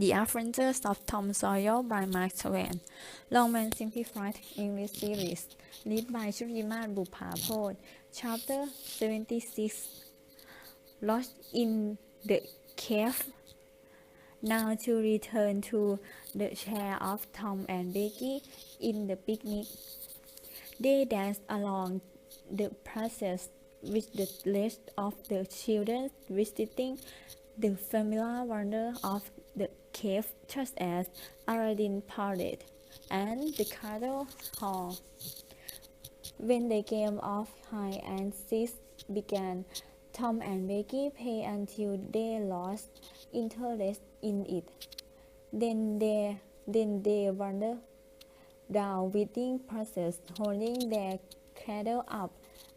The Adventures of Tom Sawyer by Mark Twain. Longman Simplified English Series. Read by Shriman Buphapod. Chapter 76. Lost in the Cave. Now to return to the chair of Tom and Becky in the picnic. They danced along the passage with the rest of the children visiting the familiar wonder of the cave, such as Aladdin Parade and the Cattle Hall. When the game of hide and seek began, Tom and Becky played until they lost interest in it. Then they wandered down within process, holding their cradle up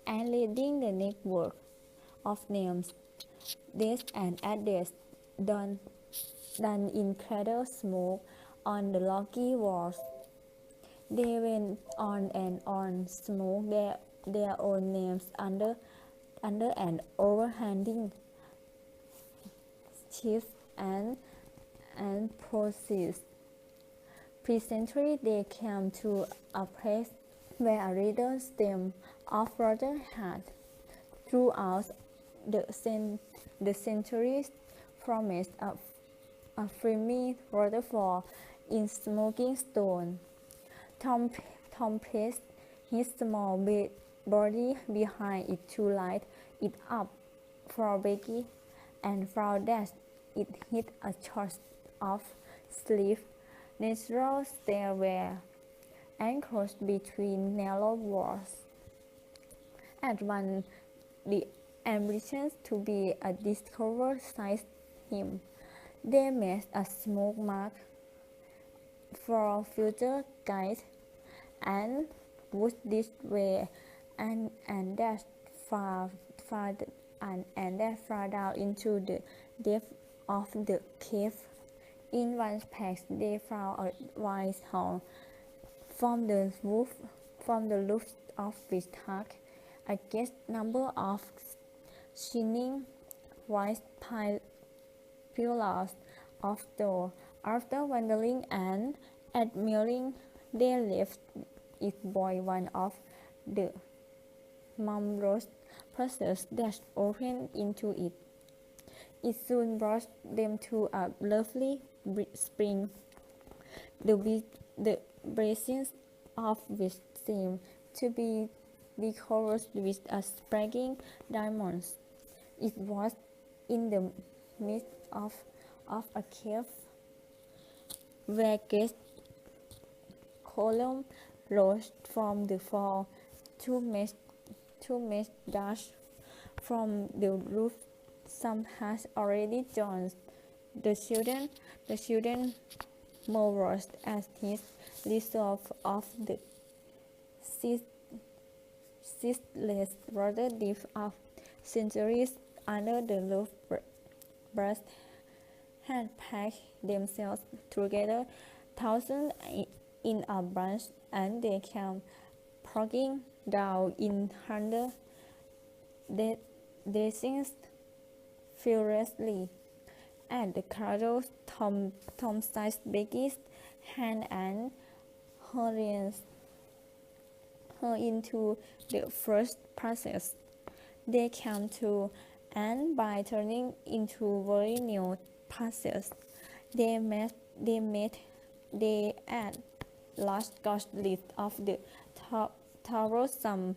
and reading the network of names, dates and address done in cradle smoke on the rocky walls. They went on and on, smoke their own names under an overhanging chief and proceeds. Presently they came to a place where a river stem of water had, throughout the centuries, promised a flaming waterfall in smoking stone. Tom placed his small body behind it to light it up for Becky, and found that it hid a choice of sleep. Natural stairway enclosed between narrow walls. At once, the ambition to be a discoverer seized him. They made a smoke mark for future guides and would this way and that far down into the depth of the cave. In one patch they found a wide hall from the roof of which hung a great number of shining white pillars of stone. After wandering and admiring, they left it by one of the numerous passages that opened into it. It soon brought them to a lovely spring, the basins of which seemed to be decorated with a sparkling diamonds. It was in the midst of a cave where great columns rose from the floor to make dash from the roof. Some had already joined the children marveled at his resolve of the ceaseless water depth of centuries under the roof. Birds had packed themselves together, thousands in a bunch, and they came pouring down in thunder. They sing furiously at the crowd. Tom seized Becky's hand and hurried her into the first passage they came to, and by turning into very new passages, they at last got rid of the troublesome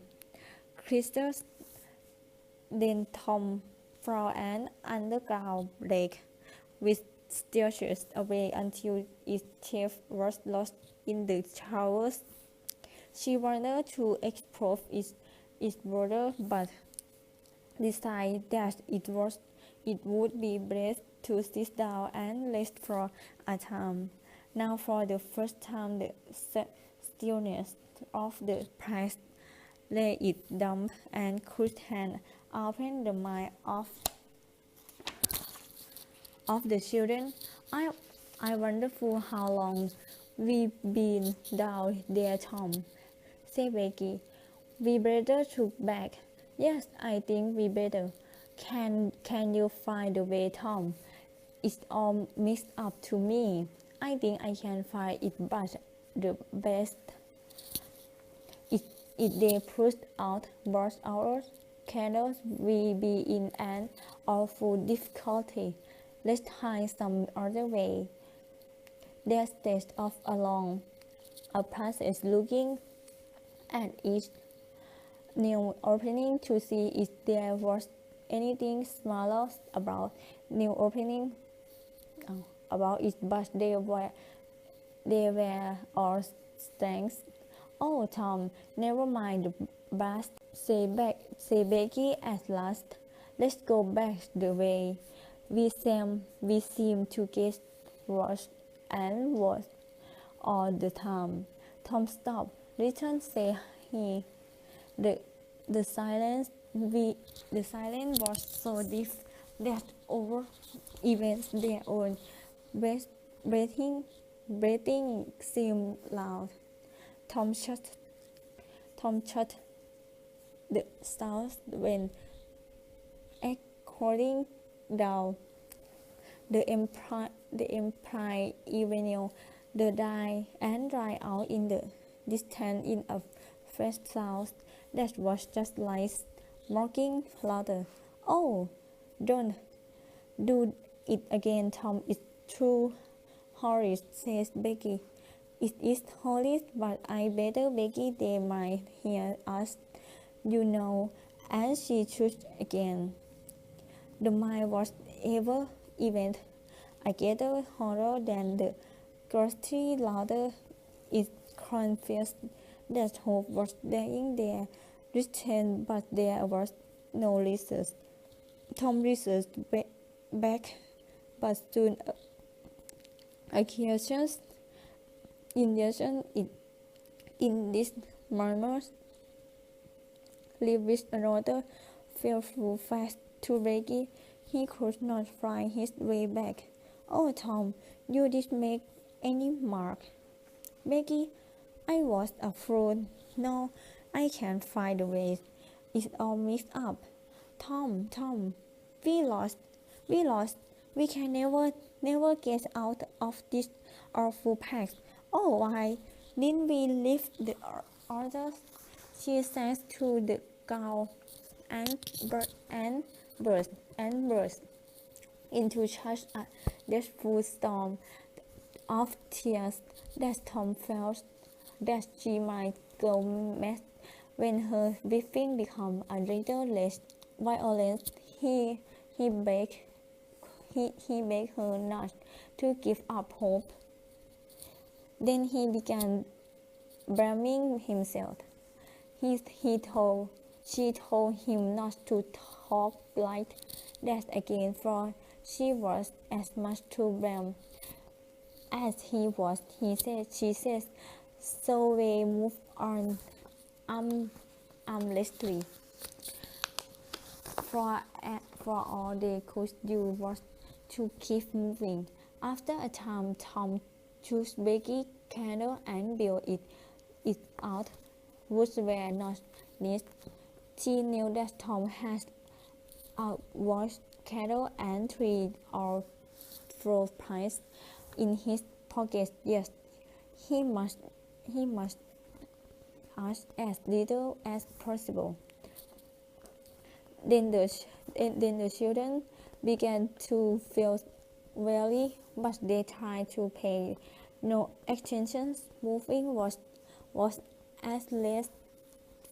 creatures. Then Tom found an underground lake which stretched away until its depth was lost in the showers. She wanted to explore its border, but decided that it would be best to sit down and rest for a time. Now for the first time the stillness of the place lay it dumb and could hand open the mind of the children. I wonderful how long we've been down there, Tom, said Becky. We better look back. Yes, I think we better. Can you find the way, Tom? It's all mixed up to me. I think I can find it, but the best is if they push out burst our candles will be in an awful difficulty. Let's try some other way. They staged off along a passage looking at each new opening to see if there was anything smaller about new opening about it, but they were all strengths. Oh, Tom, never mind the blast, say Becky at last. Let's go back the way. We seem to get rushed and worse all the time. Tom stopped. Return, say he. The the silence the silence was so deep that over even their own breath, breathing breathing seemed loud. Tom shut Tom shut the sounds when according down the Empire Avenue, the die and dry out in the distance in a fresh sound that was just like mocking louder. Oh, don't do it again, Tom. It's too horrid, says Becky. It is horrid, but I better Becky they might hear us, you know. And she chose again. The mind was ever event a greater horror than the ghostly louder. It confessed that hope was dying there, restrained, but there was no research. Tom researched back, but soon accusations induction in this murmur lived with another fearful fact to Reggie. He could not find his way back. Oh, Tom, you did make any mark. Becky, I was a fool. No, I can't find the way. It's all mixed up. Tom, we lost. We lost. We can never get out of this awful pact. Oh, why didn't we leave the others? She sank to the ground and burst into such a dreadful storm of tears that Tom felt that she might go mad when her weeping became a little less violent. He begged her not to give up hope. Then he began blaming himself. She told him not to talk like that again, for she was as much to blame as he was. She said, so we moved on aimlessly. For all they could do was to keep moving. After a time, Tom chose Becky's candle and blew it out. Woods were not neat. She knew that Tom had a watch candle and 3 or 4 pies in his pocket. Yes, he must ask as little as possible. Then the children began to feel weary, but they tried to pay no attention. Moving was as less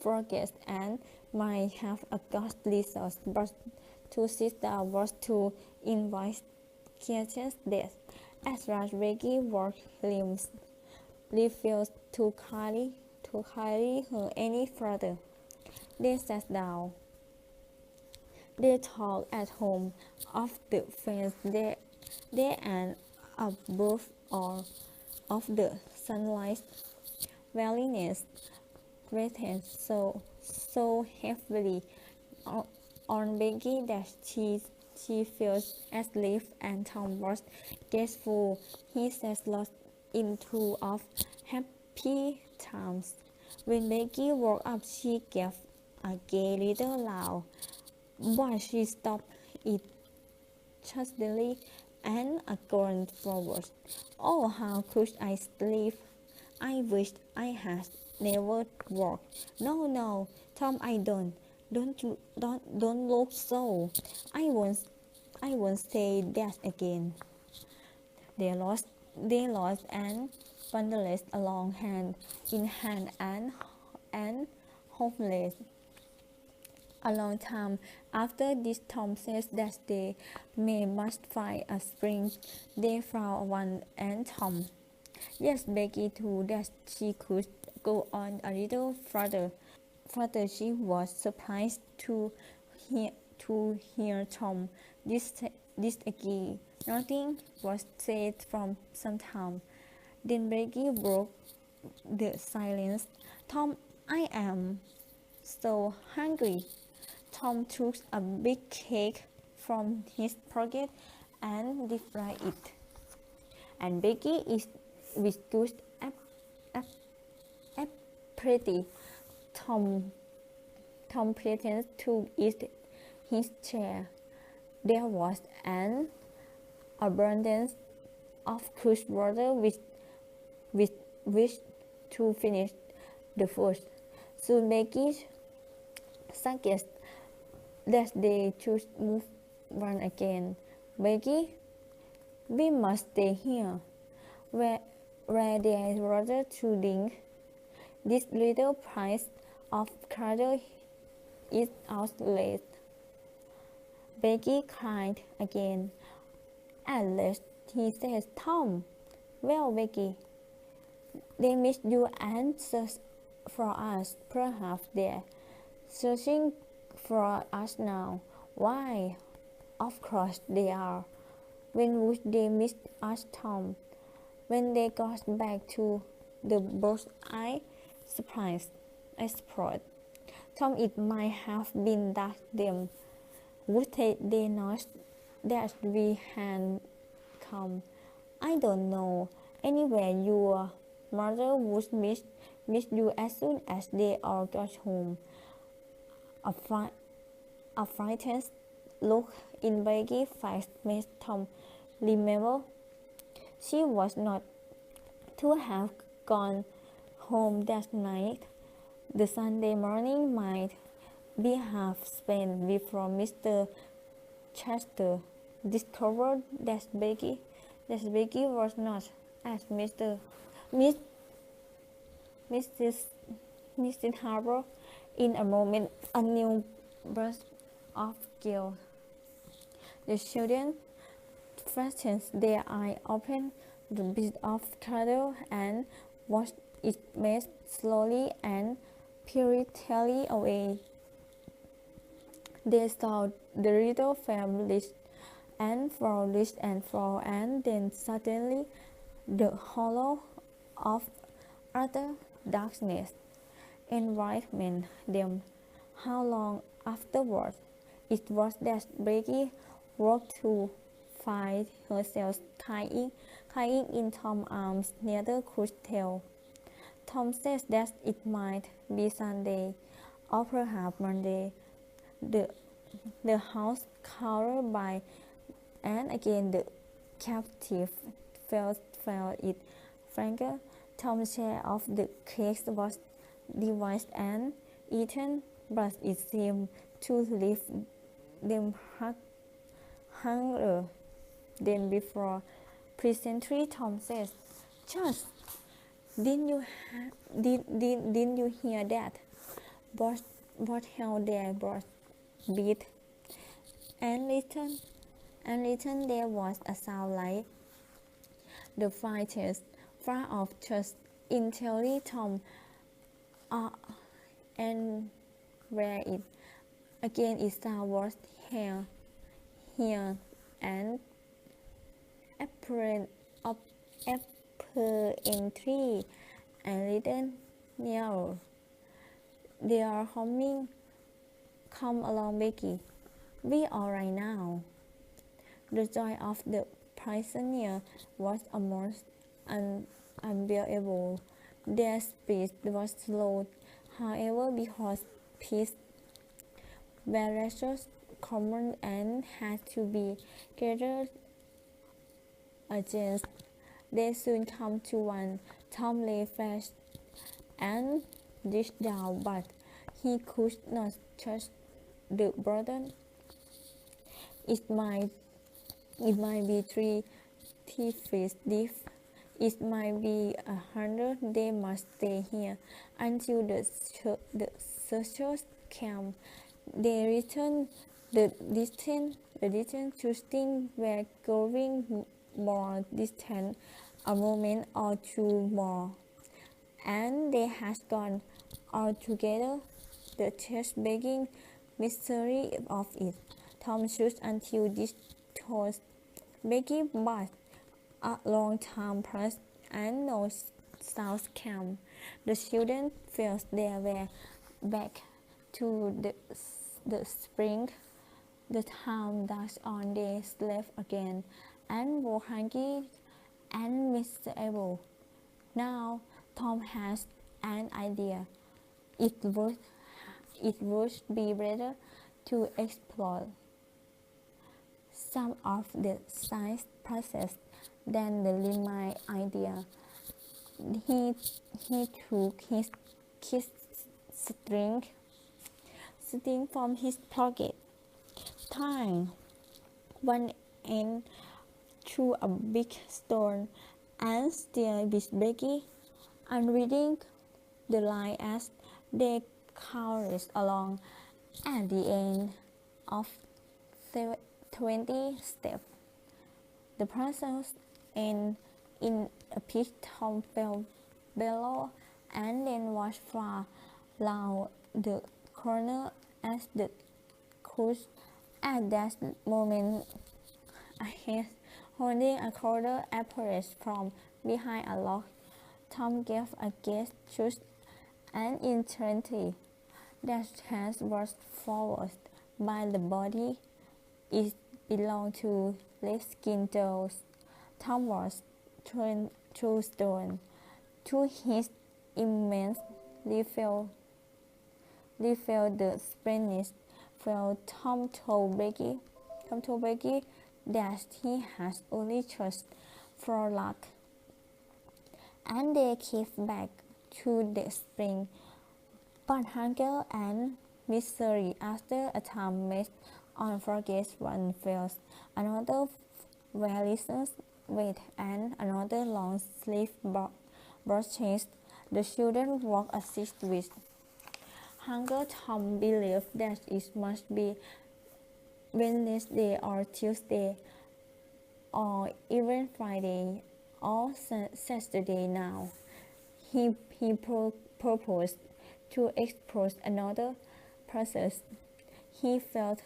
progress and might have a ghostly source, but to sit down was to invite Kia's death. As Reggie worked limbs, refused to carry her any further. They sat down. They talked at home of the fence they and above all of the sunlight. Weariness rested so heavily on Becky that she felt asleep, and Tom was grateful. He sat lost in two of happy times. When Becky woke up, she gave a gay little laugh, but she stopped it suddenly and gone forward. Oh, how could I sleep? I wished I had never walked. No, no, Tom, I don't. Don't look so. I won't. I won't say that again. They lost and bundled along hand in hand and hopeless. A long time after this, Tom says that they may must find a spring. They found one, and Tom. Yes, Becky too, that she could go on a little further. Further, she was surprised hear, to hear Tom this again. Nothing was said from some time. Then Becky broke the silence. Tom, I am so hungry. Tom took a big cake from his pocket and devoured it. And Becky is with good appetite. Tom pretended to eat his share. There was an abundance of cool water with which to finish the food. Soon Becky suggested that they should move on again. Becky, we must stay here, where there is water to drink. This little piece of cradle is outlast. Becky cried again. At last he says, Tom, well, Becky, they miss you and search for us. Perhaps they're searching for us now. Why? Of course they are. When would they miss us, Tom? When they got back to the boat, I suppose. Tom, it might have been that them. Would they not that we had come? I don't know. Anyway, your mother would miss you as soon as they all got home. A frightened look in Becky's face made Tom remember she was not to have gone home that night. The Sunday morning might be half spent before Mr. Chester discovered that Becky was not at Miss, Mrs. Harbour. In a moment, a new burst of guilt. The children fastened their eyes open the bit of cradle and watched it melt slowly and periodically away. They saw the little flame lit and fall, and then suddenly the hollow of utter darkness environed them. How long afterwards it was that Becky woke to find herself crying in Tom's arms, neither could tell. Tom says that it might be Sunday, or perhaps Monday. The house covered by, and again the captive felt it franker. Tom's share of the cake was divided and eaten, but it seemed to leave them hungrier than before. Presently, Tom says, "Just didn't you hear that? What held their breath beat, and little there was a sound like the fighters far off just entirely Tom and where it again it sound was here and apparently and little nearer. They are humming. Come along, Becky. We are right now. The joy of the prisoner was almost unbearable. Their speed was slow, however, because peace were common and had to be gathered against. They soon come to one. Tom lay flat and reached down, but he could not touch the button. It might be 3 feet deep. It might be 100. They must stay here until the searchers came. They returned. The distant shooting were growing more distant. A moment or two more, and they had gone altogether. The chest begging mystery of it. Tom shot until this told Becky, but a long time passed and no sounds came. The children felt their way back to the spring. The time dashed on. They slept again and were hungry and miserable. Now Tom has an idea. It would be better to explore some of the science process than the limit idea. He took his string from his pocket, tying one end to a big stone, and stared with Becky, unreading the line as they carried along. At the end of 20 steps, the process ended in a pit. Tom fell below and then was far round the corner as the coach. At that moment, a head holding a quarter appeared from behind a log. Tom gave a gesture and instantly that hand was forward by the body. It belonged to Skin Dolls. Tom was thrown through stone. To his immense relief, the Spanish fell. Tom told Becky that he had only just for luck, and they came back to the spring. But hunger and misery after a time made unforgettable fails. Another valiant wait and another long sleep changed. The children walked assist with hunger. Tom believed that it must be Wednesday or Tuesday or even Friday or Saturday now. He proposed to explore another process. He felt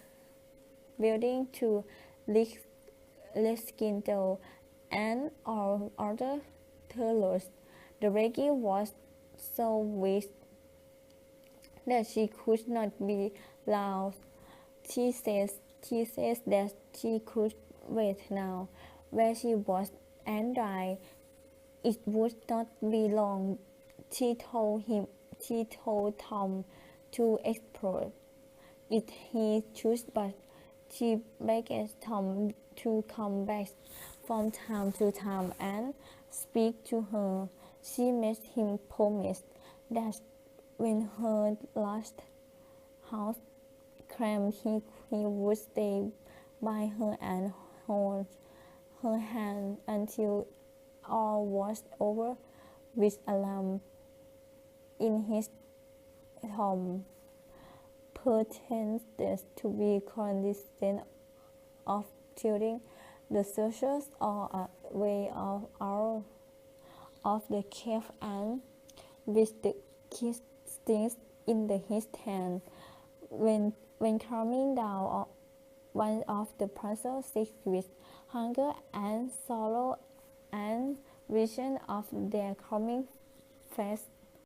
willing to rekindle and all other tellers. The Reggie was so weak that she could not be loud. She says that she could wait now, where she was, and die. It would not be long. She told Tom to explore it he chose, but she begged Tom to come back from time to time and speak to her. She made him promise that when her last house came, he would stay by her and hold her hand until all was over. With a lamp in his home pretended to be consistent of tilting the searchers or a way out of the cave, and with the key sticks in his hand. When coming down, one of the puzzles sick with hunger and sorrow and vision of their coming fate